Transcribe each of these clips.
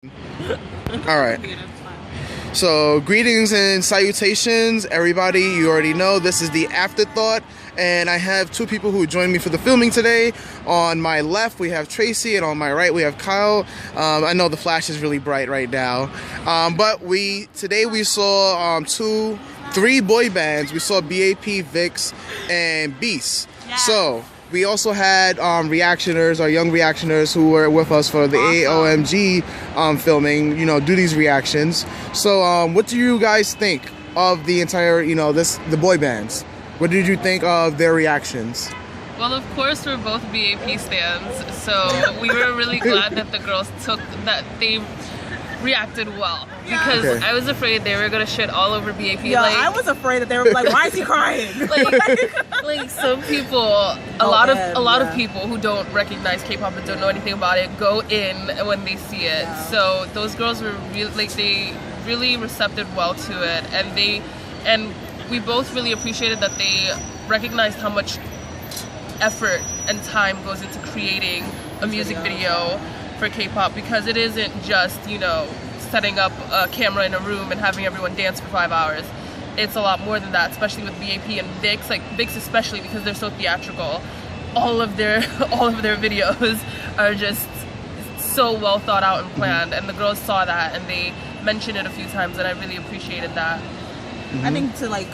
All right. So, greetings and salutations, everybody. You already know this is the Afterthought, and I have two people who joined me for the filming today. On my left, we have Tracy, and on my right, we have Kyle. I know the flash is really bright right now, but today we saw three boy bands. We saw BAP, VIX, and Beast. Yes. So. We also had reactioners, our young reactioners who were with us for the AOMG filming, do these reactions. So what do you guys think of the entire, the boy bands? What did you think of their reactions? Well, of course, we're both BAP stans, so we were really glad that the girls they reacted well, because I was afraid they were gonna shit all over BAP. Yeah, I was afraid that they were like, "Why is he crying?" like some people, a lot of people who don't recognize K-pop and don't know anything about it go in when they see it. Yeah. So those girls were they really receptive well to it, and we both really appreciated that they recognized how much effort and time goes into creating a music video for K-pop, because it isn't just, setting up a camera in a room and having everyone dance for 5 hours. It's a lot more than that, especially with BAP and VIX, VIX especially because they're so theatrical. All of their videos are just so well thought out and planned, and the girls saw that and they mentioned it a few times, and I really appreciated that. I think to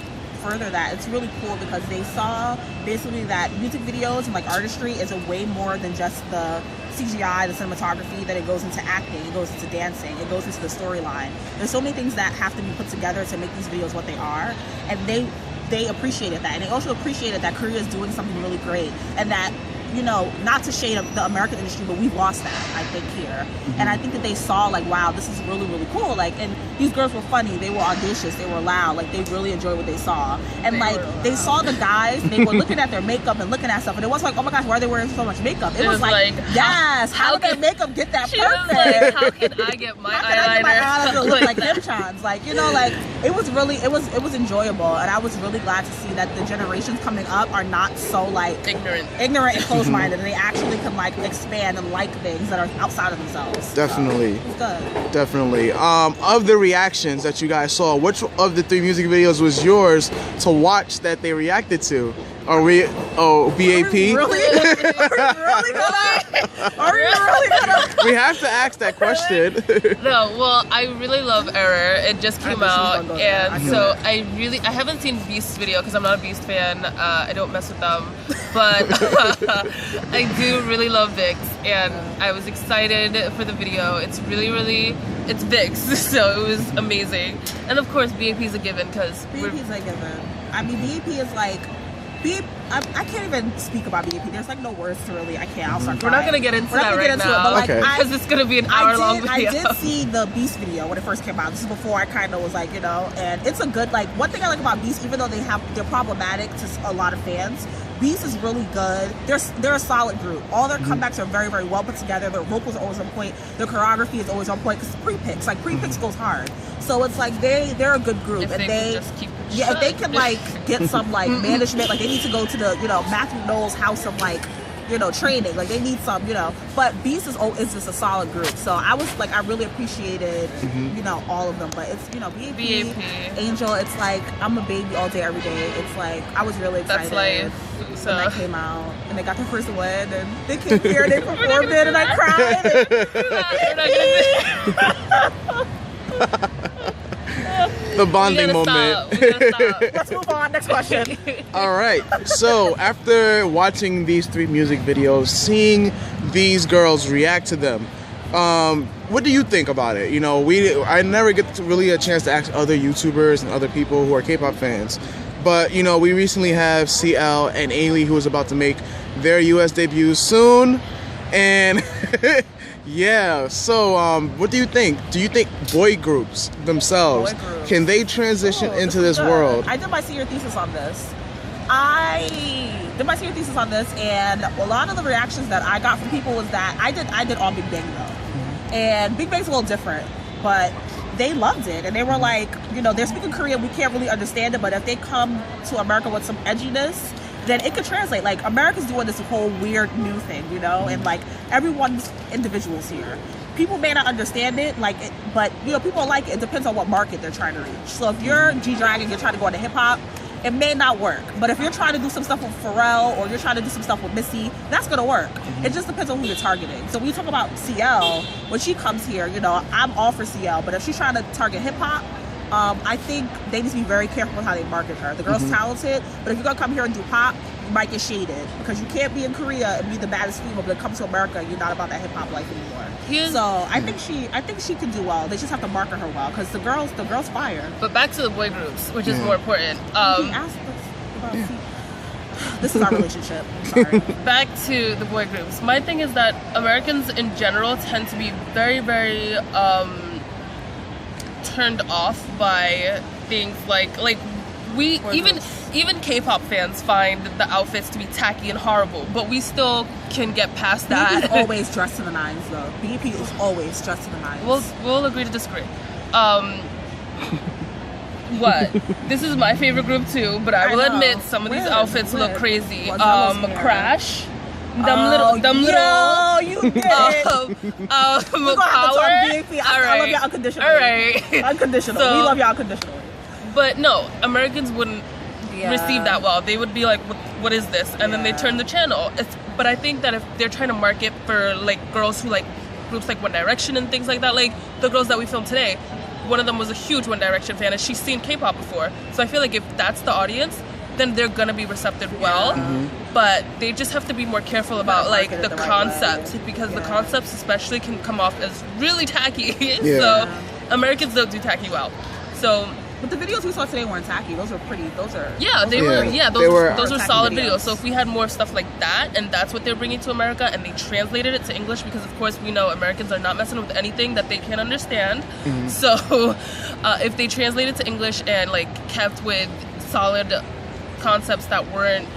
further that, it's really cool because they saw basically that music videos and artistry is a way more than just the CGI, the cinematography, that it goes into acting, it goes into dancing, it goes into the storyline. There's so many things that have to be put together to make these videos what they are, and they appreciated that, and they also appreciated that Korea is doing something really great, and that, not to shade the American industry, but we've lost that, I think, here. And I think that they saw, wow, this is really, really cool. And these girls were funny, they were audacious, they were loud, they really enjoyed what they saw. And, they saw the guys, they were looking at their makeup and looking at stuff, and it wasn't oh my gosh, why are they wearing so much makeup? It was yes, how did their makeup get that perfect? How can I get my eyeliner to look like Himchon's? It was really, it was enjoyable, and I was really glad to see that the generations coming up are not so, ignorant and closed minded, and they actually can expand and like things that are outside of themselves. Definitely. So, it's good. Definitely. Of the reactions that you guys saw, which of the three music videos was yours to watch that they reacted to? BAP? Are we really gonna? We have to ask that question. No, well, I really love Error. It just came out, and so I haven't seen Beast's video because I'm not a Beast fan. I don't mess with them, but I do really love VIX, and I was excited for the video. It's it's VIX, so it was amazing. And of course, BAP is a given because BAP is a given. I mean, BAP is I can't even speak about BAP. There's no words to really. I can't. I'll start crying. We're not gonna get into that right now, because it's gonna be an hour-long video. I did see the Beast video when it first came out. This is before I kind of was and it's a good one thing I like about Beast, even though they're problematic to a lot of fans. Beast is really good. They're a solid group. All their comebacks are very, very well put together. Their vocals are always on point. Their choreography is always on point because pre-picks, pre-picks goes hard. So it's they're a good group, if and if they can get some management, they need to go to the Matthew Knowles' house of training, they need some, but Beast is just a solid group. So I was I really appreciated all of them, but it's BAP, Angel, it's I'm a baby all day every day. It's I was really excited. That's life. So when that came out and they got their first win and they came here and they performed it and I cried. The bonding moment. We gotta stop. Let's move on. Next question. All right. So after watching these three music videos, seeing these girls react to them, what do you think about it? I never get really a chance to ask other YouTubers and other people who are K-pop fans. But, we recently have CL and Ailey, who is about to make their US debut soon. And yeah, so what do you think? Do you think boy groups themselves, can they transition into this world? I did my senior thesis on this. And a lot of the reactions that I got from people was that I did on Big Bang though. And Big Bang's a little different, but they loved it, and they were they're speaking Korean, we can't really understand it, but if they come to America with some edginess, then it could translate. America's doing this whole weird new thing, and everyone's individuals here. people may not understand it, like, but you know, people like it. It depends on what market they're trying to reach. So if you're G-Dragon, you're trying to go into hip hop, it may not work. But if you're trying to do some stuff with Pharrell or you're trying to do some stuff with Missy, that's gonna work. It just depends on who you're targeting. So when you talk about CL, when she comes here, you know, I'm all for CL. But if she's trying to target hip hop, I think they need to be very careful with how they market her. The girl's talented, but if you're gonna come here and do pop, you might get shaded because you can't be in Korea and be the baddest female, but come to America, you're not about that hip hop life anymore. So I think she can do well. They just have to market her well because the girls fire. But back to the boy groups, which is more important. He asked us about this is our relationship. I'm sorry. Back to the boy groups. My thing is that Americans in general tend to be very, very turned off by things like we even K-pop fans find the outfits to be tacky and horrible, but we still can get past that. BEP is always dressed to the nines, though. BEP is always dressed to the nines. We'll agree to disagree. What? This is my favorite group too, but I will admit some of these outfits look crazy. Crash. Dumb little. You did it. Power. I love you unconditionally. All right. Unconditional. We love you unconditionally. But no, Americans wouldn't receive that well. They would be like, what is this? And then they turn the channel. But I think that if they're trying to market for like girls who like groups like One Direction and things like that, like the girls that we filmed today, one of them was a huge One Direction fan and she's seen K-pop before. So I feel like if that's the audience, then they're gonna be receptive well. But they just have to be more careful about like the concepts because the concepts especially can come off as really tacky. So Americans don't do tacky well. So but the videos we saw today weren't tacky. Those were pretty. Those are those were solid videos. So if we had more stuff like that, and that's what they're bringing to America, and they translated it to English, because of course we know Americans are not messing with anything that they can't understand. So if they translated to English and like kept with solid concepts that weren't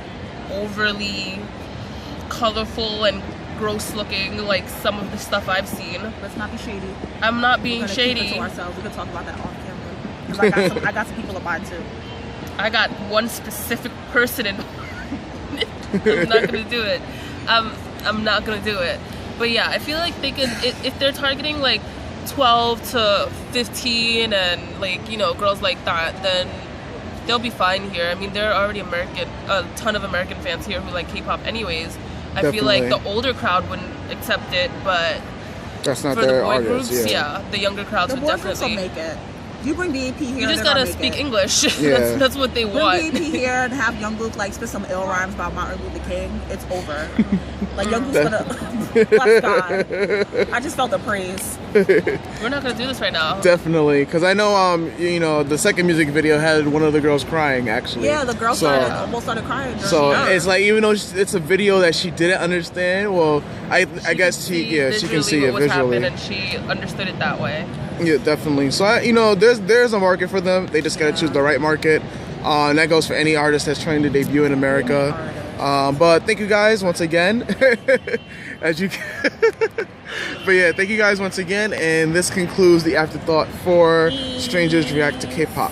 overly colorful and gross looking like some of the stuff I've seen. Let's not be shady. I'm not being shady. Keep it to ourselves. We can talk about that off camera. I got some people in mind too. I got one specific person in I'm not gonna do it. I'm not gonna do it. But yeah, I feel like they could if they're targeting like 12 to 15 and like, you know, girls like that, then they'll be fine here. I mean, there are already a ton of American fans here who like K-pop anyways. I feel like the older crowd wouldn't accept it, but that's not for their the boy audience, groups, the younger crowds would definitely make it. You bring BEP here. You just gotta speak English. Yeah. That's what they want. Bring BEP here and have Jungkook like spit some ill rhymes about Martin Luther King. It's over. Like Jungkook's gonna bless God. I just felt the praise. We're not gonna do this right now. Definitely, because I know you know, the second music video had one of the girls crying actually. Yeah, the girl almost started crying. So it's like, even though it's a video that she didn't understand, well, I guess she can see it visually, and she understood it that way. Yeah, definitely. So you know, there's a market for them. They just gotta choose the right market. And that goes for any artist that's trying to debut in America. But thank you guys once again. But yeah, thank you guys once again, and this concludes the afterthought for Strangers React to K-Pop.